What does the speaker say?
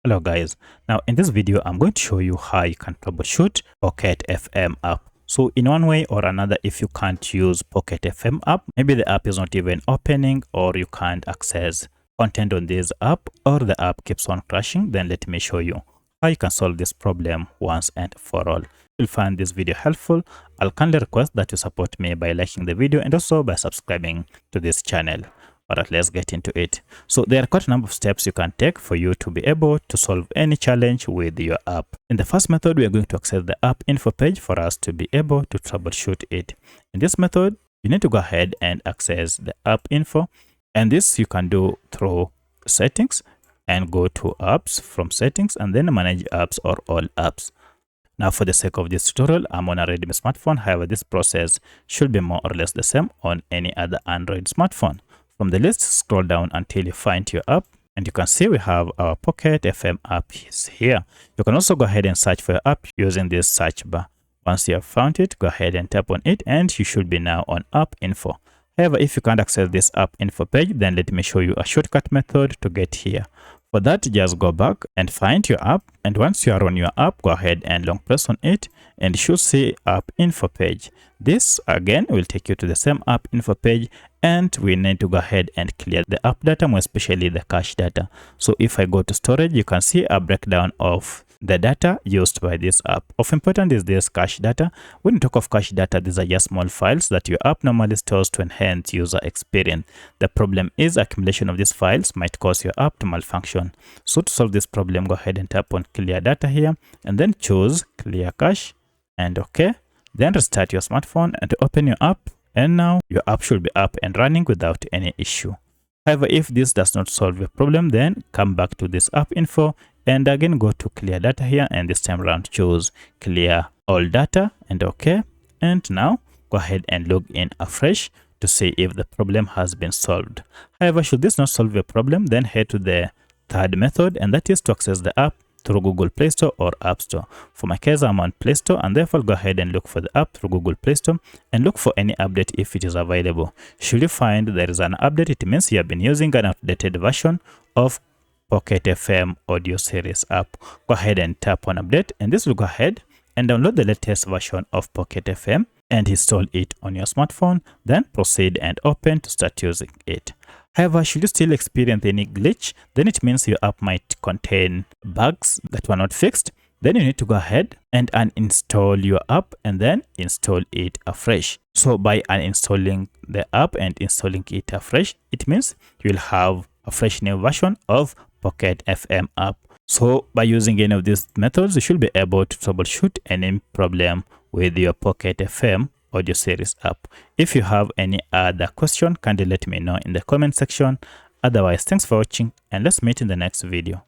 Hello guys, now in this video I'm going to show you how you can troubleshoot Pocket FM app. So in one way or another, if you can't use Pocket FM app, maybe the app is not even opening or you can't access content on this app or the app keeps on crashing, then let me show you how you can solve this problem once and for all. If you find this video helpful, I'll kindly request that you support me by liking the video and also by subscribing to this channel. Alright, let's get into it. So there are quite a number of steps you can take for you to be able to solve any challenge with your app. In the first method, we are going to access the app info page for us to be able to troubleshoot it. In this method, you need to go ahead and access the app info, and this you can do through settings and go to apps from settings and then manage apps or all apps. Now, for the sake of this tutorial, I'm on a Redmi smartphone. However, this process should be more or less the same on any other Android smartphone. From the list, scroll down until you find your app, and you can see we have our Pocket FM app is here. You can also go ahead and search for your app using this search bar. Once you have found it, go ahead and tap on it, and you should be now on app info. However, if you can't access this app info page, then let me show you a shortcut method to get here. For that, just go back and find your app, and once you are on your app, go ahead and long press on it, and you should see app info page. This again will take you to the same app info page, and we need to go ahead and clear the app data, more especially the cache data. So if I go to storage, you can see a breakdown of the data used by this app. Of importance is this cache data. When you talk of cache data, these are just small files that your app normally stores to enhance user experience. The problem is accumulation of these files might cause your app to malfunction. So to solve this problem, go ahead and tap on clear data here and then choose clear cache and OK. Then restart your smartphone and open your app, and now your app should be up and running without any issue. However, if this does not solve your problem, then come back to this app info and again go to clear data here, and this time around choose clear all data and OK. And now go ahead and log in afresh to see if the problem has been solved. However, should this not solve your problem, then head to the third method, and that is to access the app through Google Play Store or App Store. For my case, I'm on Play Store, and therefore go ahead and look for the app through Google Play Store and look for any update if it is available. Should you find there is an update, it means you have been using an outdated version of Pocket FM audio series app. Go ahead and tap on update, and this will go ahead and download the latest version of Pocket FM and install it on your smartphone. Then proceed and open to start using it. However, should you still experience any glitch, then it means your app might contain bugs that were not fixed. Then you need to go ahead and uninstall your app and then install it afresh. So by uninstalling the app and installing it afresh, it means you'll have a fresh new version of Pocket FM app. So by using any of these methods, you should be able to troubleshoot any problem with your Pocket FM audio series app. If you have any other question, kindly let me know in the comment section. Otherwise, thanks for watching, and let's meet in the next video.